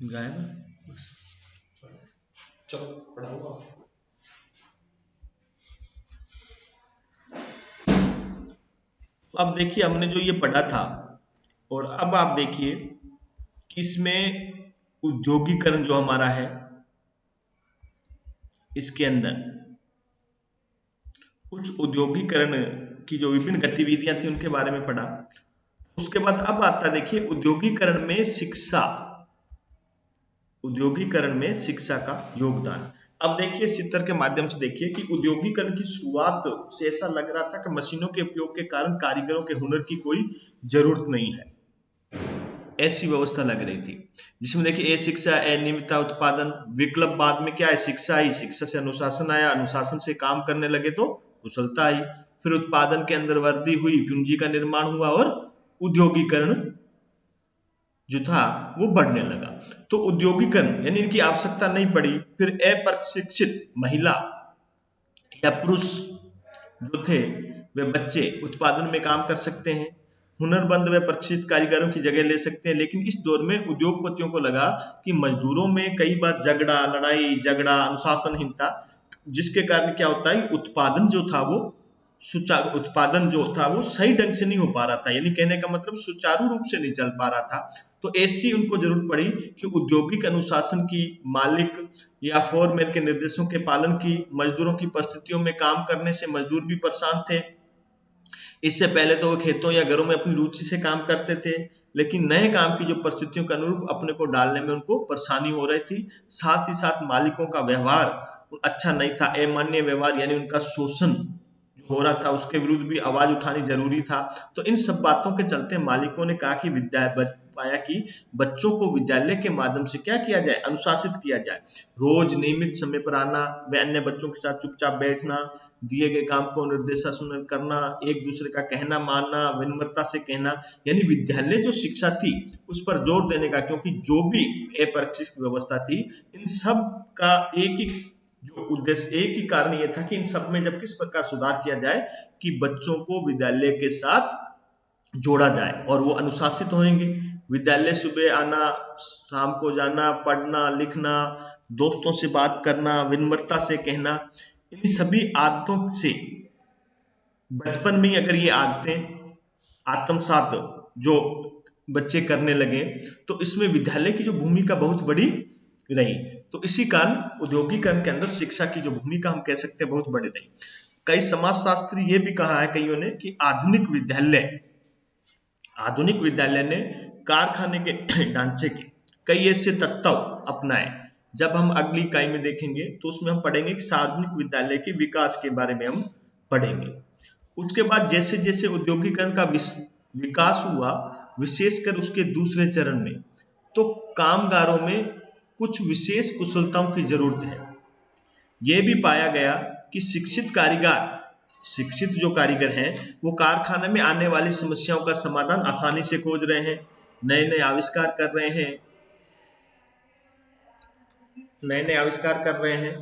गायब। चलो पढ़ाऊंगा। अब देखिए हमने जो ये पढ़ा था, और अब आप देखिए कि इसमें उद्योगीकरण जो हमारा है, इसके अंदर कुछ उद्योगीकरण की जो विभिन्न गतिविधियां थी उनके बारे में पढ़ा। उसके बाद अब आता देखिए उद्योगीकरण में शिक्षा, उद्योगीकरण में शिक्षा का योगदान। अब देखिए इस चित्र के माध्यम से देखिए कि उद्योगीकरण की शुरुआत से ऐसा लग रहा था कि मशीनों के उपयोग के कारण कारीगरों के हुनर की कोई जरूरत नहीं है, ऐसी व्यवस्था लग रही थी। जिसमें देखिए ए शिक्षा, ए नियमितता, उत्पादन, विकल्प बाद में क्या है, शिक्षा आई, शिक्षा से अनुशासन आया, अनुशासन से काम करने लगे तो कुशलता आई, फिर उत्पादन के अंदर वृद्धि हुई, पूंजी का निर्माण हुआ और उद्योगीकरण जो था वो बढ़ने लगा। तो उद्योगीकरण यानी इनकी आवश्यकता नहीं पड़ी। फिर अप्रशिक्षित महिला या पुरुष जो थे वे बच्चे उत्पादन में काम कर सकते हैं, हुनरमंद व प्रशिक्षित कारीगरों की जगह ले सकते हैं। लेकिन इस दौर में उद्योगपतियों को लगा कि मजदूरों में कई बार लड़ाई झगड़ा, अनुशासनहीनता, जिसके कारण क्या होता है, उत्पादन जो था वो उत्पादन जो था वो सही ढंग से नहीं हो पा रहा था, यानी कहने का मतलब सुचारू रूप से नहीं चल पा रहा था। तो ऐसी उनको जरूरत पड़ी कि औद्योगिक अनुशासन की, मालिक या फोरमैन के निर्देशों के पालन की, मजदूरों की परिस्थितियों में काम करने से मजदूर भी परेशान थे। इससे पहले तो वो खेतों या घरों में अपनी रुचि से काम करते थे, लेकिन नए काम की जो परिस्थितियों के अनुरूप अपने को डालने में उनको परेशानी हो रही थी। साथ ही साथ मालिकों का व्यवहार अच्छा नहीं था, अमान्य व्यवहार यानी उनका शोषण हो रहा था, उसके विरुद्ध भी आवाज उठानी जरूरी था। तो इन सब बातों के चलते मालिकों ने कहा कि पाया कि बच्चों को विद्यालय के माध्यम से क्या किया जाए, अनुशासित किया जाए। रोज नियमित समय पर आना, व अन्य बच्चों के साथ चुपचाप बैठना, दिए गए काम को निर्देशानुसार करना, एक दूसरे का कहना मानना, विनम्रता से कहना, यानी विद्यालय जो शिक्षा थी उस पर जोर देने का। क्योंकि जो भी अप्रशिक्षित व्यवस्था थी, इन सब का एक ही जो उद्देश्य, एक ही कारण यह था कि इन सब में जब किस प्रकार सुधार किया जाए कि बच्चों को विद्यालय के साथ जोड़ा जाए और वो अनुशासित होंगे। विद्यालय सुबह आना, शाम को जाना, पढ़ना लिखना, दोस्तों से बात करना, विनम्रता से कहना, इन सभी आदतों से बचपन में ही अगर ये आदतें आत्मसात जो बच्चे करने लगे, तो इसमें विद्यालय की जो भूमिका बहुत बड़ी रही। तो इसी कारण औद्योगिकरण के अंदर शिक्षा की जो भूमिका हम कह सकते हैं बहुत बड़ी रही। कई समाजशास्त्री ये भी कहा है कईयों ने कि आधुनिक विद्यालय ने कारखाने के ढांचे के कई ऐसे तत्व अपनाए। जब हम अगली इकाई में देखेंगे तो उसमें हम पढ़ेंगे कि सार्वजनिक विद्यालय के विकास के बारे में हम पढ़ेंगे। उसके बाद जैसे जैसे औद्योगिकरण का विकास हुआ, विशेषकर उसके दूसरे चरण में, तो कामगारों में कुछ विशेष कुशलताओं की जरूरत है। यह भी पाया गया कि शिक्षित जो कारीगर हैं वो कारखाने में आने वाली समस्याओं का समाधान आसानी से खोज रहे हैं, नए नए आविष्कार कर रहे हैं,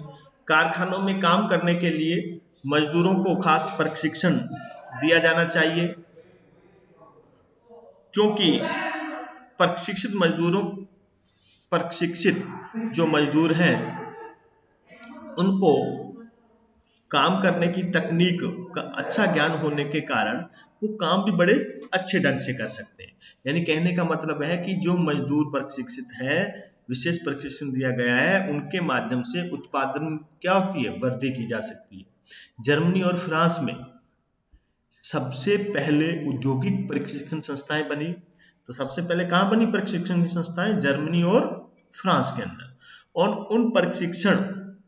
कारखानों में काम करने के लिए मजदूरों को खास प्रशिक्षण दिया जाना चाहिए, क्योंकि प्रशिक्षित जो मजदूर हैं उनको काम करने की तकनीक का अच्छा ज्ञान होने के कारण वो काम भी बड़े अच्छे ढंग से कर सकते हैं। यानी कहने का मतलब है कि जो मजदूर प्रशिक्षित है, विशेष प्रशिक्षण दिया गया है, उनके माध्यम से उत्पादन क्या होती है, वृद्धि की जा सकती है। जर्मनी और फ्रांस में सबसे पहले औद्योगिक प्रशिक्षण संस्थाएं बनी। तो सबसे पहले कहां बनी प्रशिक्षण की संस्थाएं? जर्मनी और फ्रांस के अंदर। और उन प्रशिक्षण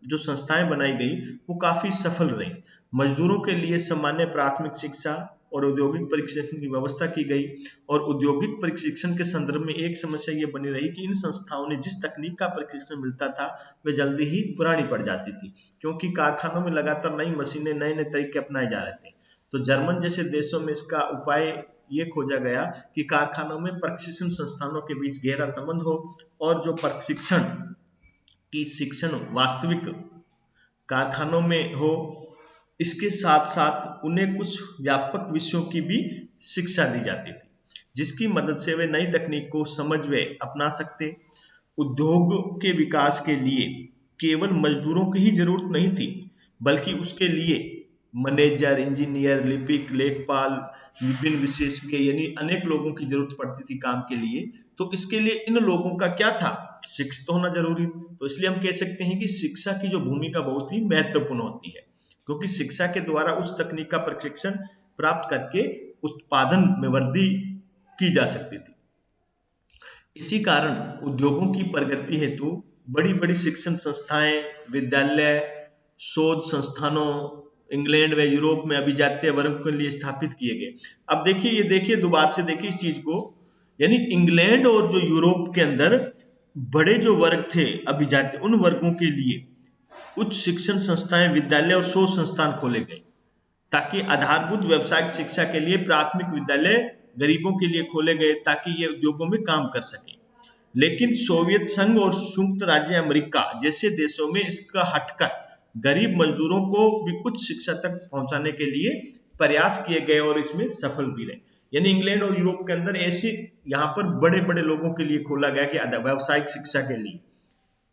जो संस्थाएं बनाई गई वो काफी सफल रही। मजदूरों के लिए सामान्य प्राथमिक शिक्षा और औद्योगिक प्रशिक्षण की व्यवस्था की गई। और औद्योगिक प्रशिक्षण के संदर्भ में एक समस्या ये बनी रही कि इन संस्थाओं ने जिस तकनीक का प्रशिक्षण मिलता था वह जल्दी ही पुरानी पड़ जाती थी, क्योंकि कारखानों में लगातार नई मशीनें, नए नए तरीके अपनाए जा रहे थे। तो जर्मन जैसे देशों में इसका उपाय ये खोजा गया कि कारखानों में प्रशिक्षण संस्थानों के बीच गहरा संबंध हो, और जो प्रशिक्षण की शिक्षण वास्तविक कारखानों में हो, इसके साथ साथ उन्हें कुछ व्यापक विषयों की भी शिक्षा दी जाती थी, जिसकी मदद से वे नई तकनीक को समझ वे अपना सकते। उद्योग के विकास के लिए केवल मजदूरों की ही जरूरत नहीं थी, बल्कि उसके लिए मैनेजर, इंजीनियर, लिपिक, लेखपाल, विभिन्न विशेषज्ञ यानी अनेक लोगों की जरूरत पड़ती थी काम के लिए। तो इसके लिए इन लोगों का क्या था, शिक्षित होना जरूरी। तो इसलिए हम कह सकते हैं कि शिक्षा की जो भूमिका बहुत ही महत्वपूर्ण होती है, क्योंकि शिक्षा के द्वारा उस तकनीक का प्रशिक्षण प्राप्त करके उत्पादन में वृद्धि की जा सकती थी। इसी कारण उद्योगों की प्रगति हेतु बड़ी बड़ी शिक्षण संस्थाएं, विद्यालय, शोध संस्थानों इंग्लैंड व यूरोप में अभिजात्य वर्ग के लिए स्थापित किए गए। अब देखिए, ये देखिए, दोबारा से देखिए इस चीज को, यानी इंग्लैंड और जो यूरोप के अंदर बड़े जो वर्ग थे अभिजात्य, उन वर्गों के लिए उच्च शिक्षण संस्थाएं, विद्यालय और शोध संस्थान खोले गए, ताकि आधारभूत व्यावसायिक शिक्षा के लिए प्राथमिक विद्यालय गरीबों के लिए खोले गए, ताकि ये उद्योगों में काम कर सके। लेकिन सोवियत संघ और संयुक्त राज्य अमेरिका जैसे देशों में इसका हटकर गरीब मजदूरों को भी उच्च शिक्षा तक पहुंचाने के लिए प्रयास किए गए और इसमें सफल भी रहे। यानी इंग्लैंड और यूरोप के अंदर ऐसे यहाँ पर बड़े बड़े लोगों के लिए खोला गया कि व्यावसायिक शिक्षा के लिए,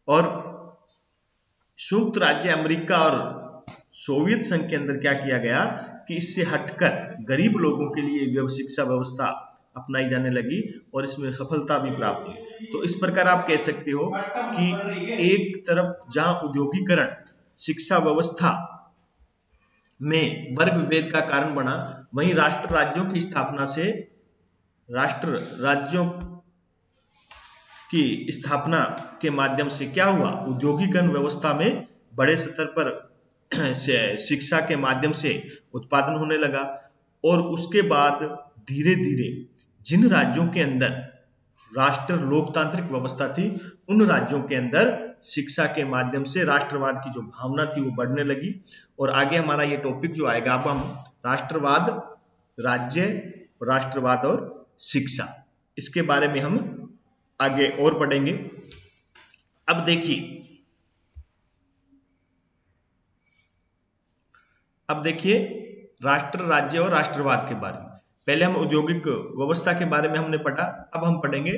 और संयुक्त राज्य अमेरिका और सोवियत संघ के अंदर क्या किया गया कि इससे हटकर गरीब लोगों के लिए शिक्षा व्यवस्था अपनाई जाने लगी और इसमें सफलता भी प्राप्त हुई। तो इस प्रकार आप कह सकते हो कि एक तरफ जहां उद्योगीकरण शिक्षा व्यवस्था में वर्ग विभेद का कारण बना, वहीं राष्ट्र राज्यों की स्थापना से राष्ट्र राज्यों की स्थापना के माध्यम से क्या हुआ, औद्योगिकरण व्यवस्था में बड़े स्तर पर शिक्षा के माध्यम से उत्पादन होने लगा। और उसके बाद धीरे धीरे जिन राज्यों के अंदर राष्ट्र लोकतांत्रिक व्यवस्था थी, उन राज्यों के अंदर शिक्षा के माध्यम से राष्ट्रवाद की जो भावना थी वो बढ़ने लगी। और आगे हमारा ये टॉपिक जो आएगा, अब हम राष्ट्रवाद, राज्य, राष्ट्रवाद और शिक्षा, इसके बारे में हम आगे और पढ़ेंगे। अब देखिए राष्ट्र, राज्य और राष्ट्रवाद के बारे में। पहले हम औद्योगिक व्यवस्था के बारे में हमने पढ़ा, अब हम पढ़ेंगे